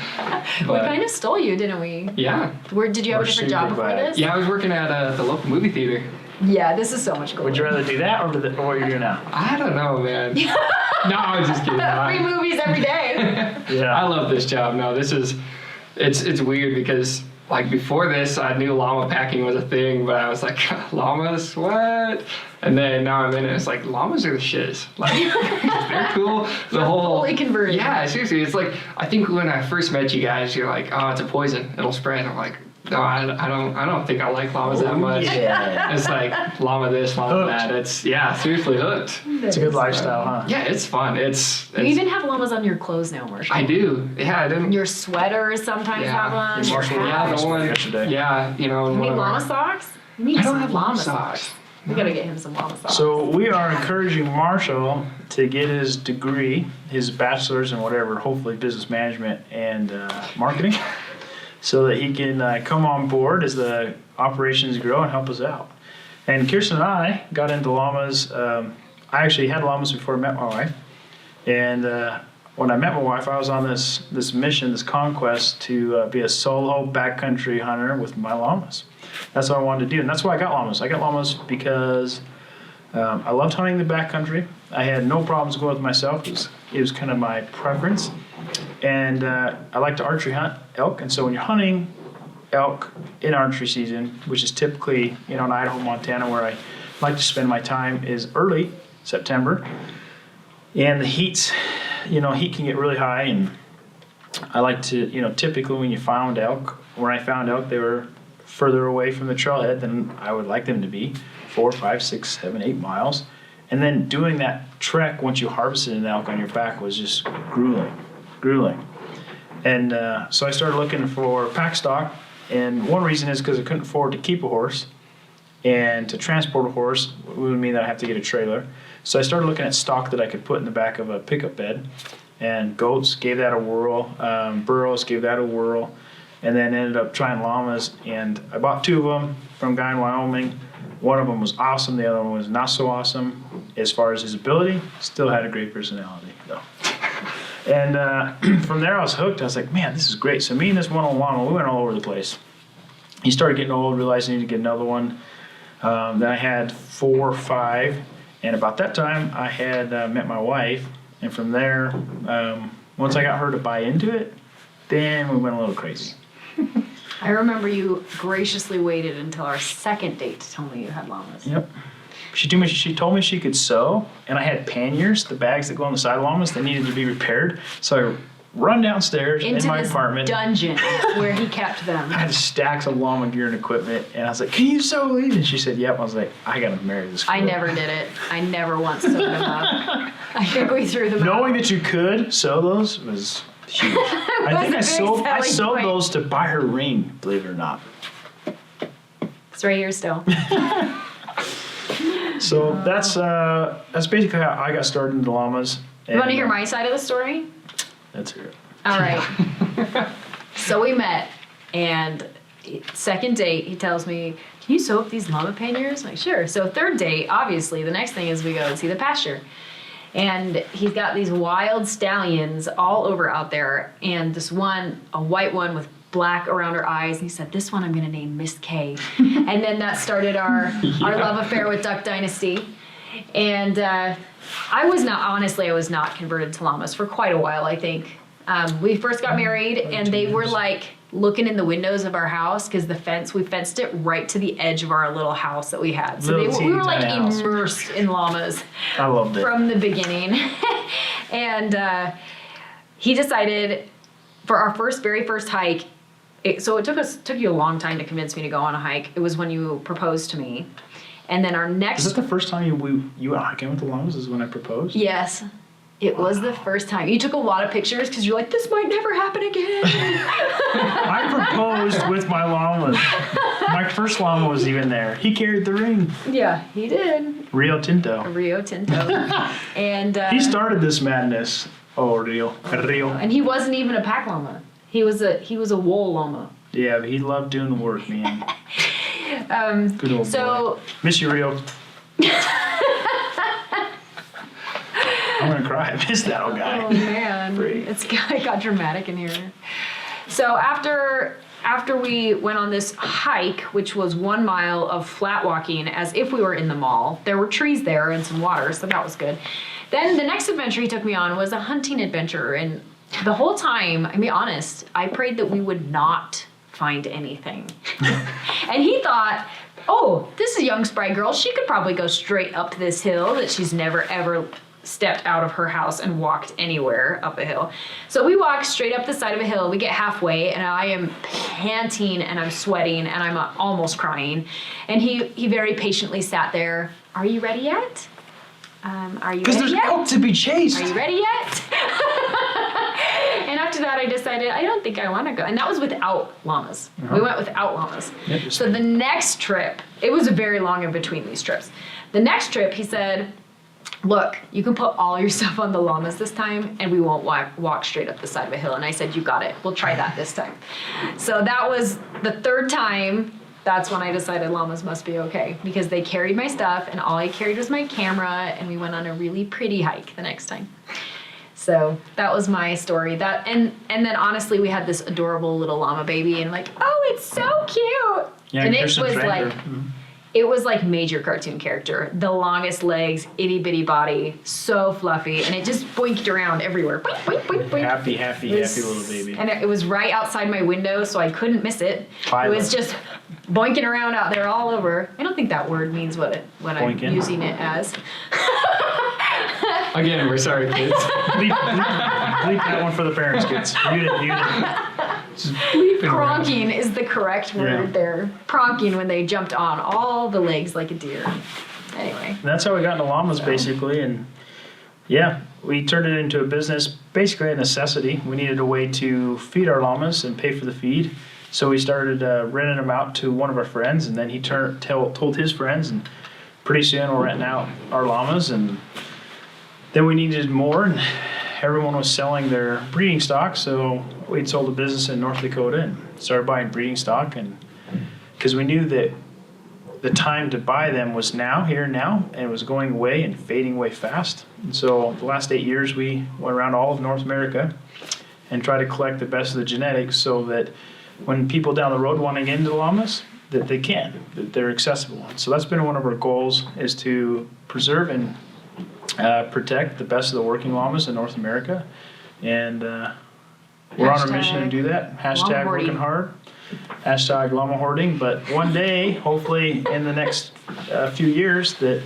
We But kind of stole you, didn't we? yeah, Did you have a We're different job super before glad. this? yeah, I was working at the local movie theater. Yeah, this is so much cooler. Would you rather do that or what you're doing now? I don't know, man. No, I was just kidding. Free movies every day. Yeah. I love this job. No, it's weird because like before this, I knew llama packing was a thing, but I was like, llamas, what? And then now I'm in it. It's like llamas are the shiz. Like they're cool. The whole fully converted. Yeah, seriously. It's like I think when I first met you guys, you're like, oh, it's a poison. It'll spread. I'm like, no, I don't think I like llamas that much. Yeah. It's like llama this, llama Hooked. that. It's seriously hooked. It's a good lifestyle, huh? Yeah, it's fun. It's You even have llamas on your clothes now, Marshall. I do. Yeah, I didn't. Your sweaters sometimes Yeah. have them. Your Your Marshall hat. Llama. The one Yesterday. Yeah, You and need one of llama our- socks? You need I don't some have llama socks. We gotta get him some llama socks. So we are encouraging Marshall to get his degree, his bachelor's in whatever, hopefully business management and marketing, so that he can come on board as the operations grow and help us out. And Kirstin and I got into llamas. I actually had llamas before I met my wife. And when I met my wife, I was on this mission, this conquest to be a solo backcountry hunter with my llamas. That's what I wanted to do, and that's why I got llamas. I got llamas because I loved hunting the backcountry. I had no problems going with myself. It was kind of my preference. And I like to archery hunt elk, and so when you're hunting elk in archery season, which is typically, in Idaho, Montana, where I like to spend my time, is early September. And the heat can get really high, and I like to, typically when I found elk, they were further away from the trailhead than I would like them to be, 4, 5, 6, 7, 8 miles. And then doing that trek once you harvested an elk on your back was just grueling. And so I started looking for pack stock, and one reason is because I couldn't afford to keep a horse, and to transport a horse would mean that I have to get a trailer. So I started looking at stock that I could put in the back of a pickup bed, and goats, gave that a whirl, burros, gave that a whirl, and then ended up trying llamas, and I bought 2 of them from a guy in Wyoming. One of them was awesome, the other one was not so awesome as far as his ability, still had a great personality though. And from there I was hooked. I was like, man, this is great. So me and this one old llama, we went all over the place. He started getting old, realized I needed to get another one. Then I had 4 or 5, and about that time I had met my wife, and from there, once I got her to buy into it, then we went a little crazy. I remember you graciously waited until our second date to tell me you had llamas. Yep. She told me she could sew, and I had panniers, the bags that go on the side of llamas, they needed to be repaired. So I run downstairs Into in my this apartment. dungeon where he kept them. I had stacks of llama gear and equipment, and I was like, "Can you sew these?" And she said, "Yep." I was like, "I gotta marry this girl." I never did it. I never once sewed them up. I think we threw them Knowing out. that you could sew those was huge. I think Was a very I selling sewed point. those to buy her ring, believe it or not. It's right here still. So that's basically how I got started into llamas. You want to hear my side of the story? Let's hear it. All right. So we met, and second date, he tells me, "Can you sew up these llama panniers?" I'm like, "Sure." So third date, obviously, the next thing is we go and see the pasture. And he's got these wild stallions all over out there, and this one, a white one with black around her eyes, and he said, "This one I'm going to name Miss K." And then that started our love affair with Duck Dynasty. And I was not converted to llamas for quite a while, I think. We first got married, and they were like looking in the windows of our house because we fenced it right to the edge of our little house that we had. So we were like tiny house. immersed in llamas I loved it. from the beginning. And he decided for our very first hike, so it took you a long time to convince me to go on a hike. It was when you proposed to me. And then our next... Is this the first time you went hiking with the llamas is when I proposed? Yes. It was the first time. You took a lot of pictures because you're like, this might never happen again. I proposed with my llamas. My first llama was even there. He carried the ring. Yeah, he did. Rio Tinto. Rio Tinto. And He started this madness. Oh, Rio. and he wasn't even a pack llama. He was a wool llama. Yeah, but he loved doing the work, man. Good old boy. Miss you, Rio. I'm gonna cry. I miss that old guy. Oh man, it got dramatic in here. So after we went on this hike, which was 1 mile of flat walking as if we were in the mall, there were trees there and some water, so that was good. Then the next adventure he took me on was a hunting adventure, and the whole time, I'll be honest, I prayed that we would not find anything. And he thought, oh, this is a young spry girl. She could probably go straight up this hill that she's never ever stepped out of her house and walked anywhere up a hill. So we walk straight up the side of a hill. We get halfway, and I am panting and I'm sweating and I'm almost crying. And he very patiently sat there. Are you ready yet? Are you ready yet? Because there's elk to be chased. Are you ready yet? And after that, I decided I don't think I want to go. And that was without llamas. We went without llamas. So the next trip, it was very long in between these trips. The next trip, he said, look, you can put all your stuff on the llamas this time, and we won't walk straight up the side of a hill. And I said, you got it. We'll try that this time. So that was the third time. That's when I decided llamas must be okay, because they carried my stuff, and all I carried was my camera, and we went on a really pretty hike the next time. So that was my story. And then honestly, we had this adorable little llama baby, and like, oh, it's so cute. Yeah, and it Kirsten was trained like, her. it was like major cartoon character. The longest legs, itty bitty body, so fluffy, and it just boinked around everywhere. Boink, boink, boink, boink. Happy little baby. And it was right outside my window, so I couldn't miss it. Pilot. It was just boinking around out there all over. I don't think that word means what I'm Boinking? using it as. Again, we're sorry, kids. Bleep that one for the parents, kids. Mute it. Pronking is the correct word Yeah. there. Pronking when they jumped on all the legs like a deer. Anyway. And that's how we got into llamas, basically. And yeah, we turned it into a business, basically a necessity. We needed a way to feed our llamas and pay for the feed. So we started renting them out to one of our friends, and then he told his friends, and pretty soon we're renting out our llamas. And then we needed more, and everyone was selling their breeding stock, so we'd sold a business in North Dakota and started buying breeding stock, and because we knew that the time to buy them was here and now, and it was going away and fading away fast. And so the last 8 years, we went around all of North America and tried to collect the best of the genetics so that when people down the road want to get into llamas, that they can, that they're accessible. So that's been one of our goals, is to preserve and protect the best of the working llamas in North America. And we're on a mission to do that. Hashtag Llama working hard. hashtag llama hoarding. But one day, hopefully in the next few years, that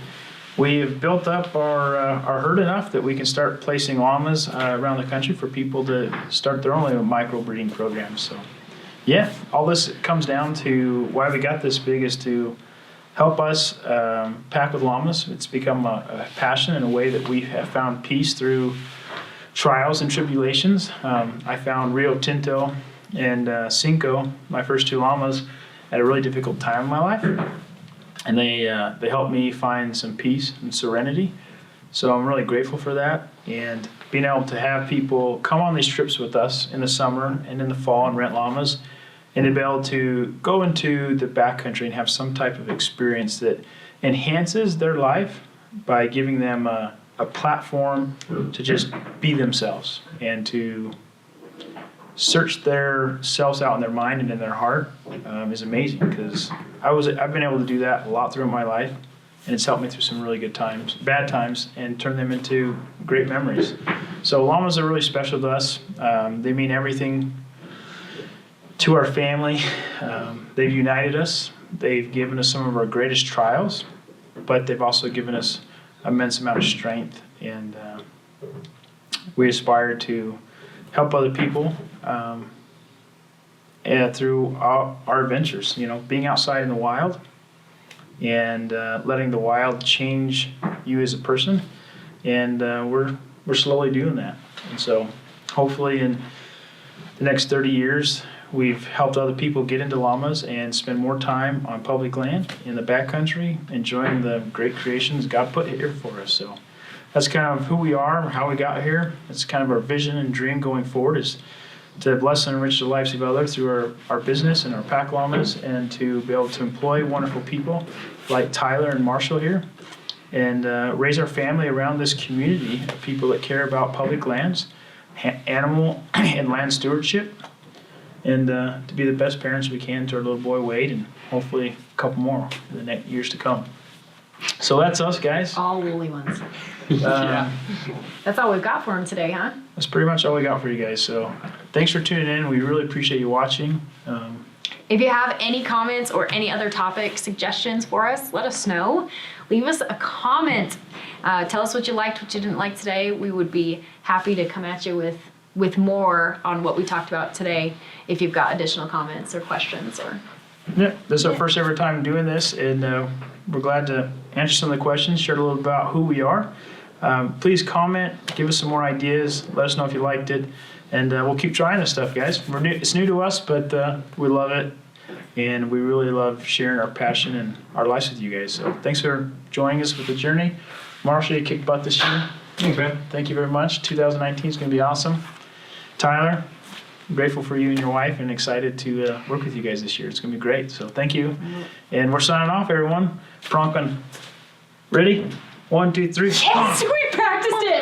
we have built up our herd enough that we can start placing llamas around the country for people to start their own little microbreeding programs. So, yeah, all this comes down to why we got this big is to help us pack with llamas. It's become a passion and a way that we have found peace through trials and tribulations. I found Rio Tinto and Cinco, my first two llamas, at a really difficult time in my life. And they helped me find some peace and serenity. So I'm really grateful for that. And being able to have people come on these trips with us in the summer and in the fall and rent llamas, and to be able to go into the backcountry and have some type of experience that enhances their life by giving them a platform to just be themselves and to search their selves out in their mind and in their heart is amazing, because I've been able to do that a lot throughout my life, and it's helped me through some really good times, bad times, and turn them into great memories. So llamas are really special to us. They mean everything to our family. They've united us. They've given us some of our greatest trials, but they've also given us immense amount of strength, and we aspire to help other people through our adventures, being outside in the wild and letting the wild change you as a person. And we're slowly doing that. And so hopefully in the next 30 years, we've helped other people get into llamas and spend more time on public land in the backcountry, enjoying the great creations God put here for us. So that's kind of who we are and how we got here. It's kind of our vision and dream going forward, is to bless and enrich the lives of others through our business and our pack llamas, and to be able to employ wonderful people like Tyler and Marshall here, and raise our family around this community of people that care about public lands, animal and land stewardship, and to be the best parents we can to our little boy Wade, and hopefully a couple more in the next years to come. So that's us, guys. All woolly ones. Yeah. That's all we've got for him today, huh? That's pretty much all we got for you guys. So thanks for tuning in. We really appreciate you watching. If you have any comments or any other topic suggestions for us, let us know. Leave us a comment. Tell us what you liked, what you didn't like today. We would be happy to come at you with more on what we talked about today if you've got additional comments or questions. Yeah, this is our first ever time doing this, and we're glad to answer some of the questions, share a little about who we are. Please comment, give us some more ideas, let us know if you liked it, and we'll keep trying this stuff, guys. It's new to us, but we love it, and we really love sharing our passion and our lives with you guys. So thanks for joining us with the journey. Marshall, you kicked butt this year. Thanks, man. Thank you very much. 2019 is going to be awesome. Tyler, I'm grateful for you and your wife, and excited to work with you guys this year. It's going to be great. So thank you. And we're signing off, everyone. Bronco, ready? 1, 2, 3. Yes, we practiced it.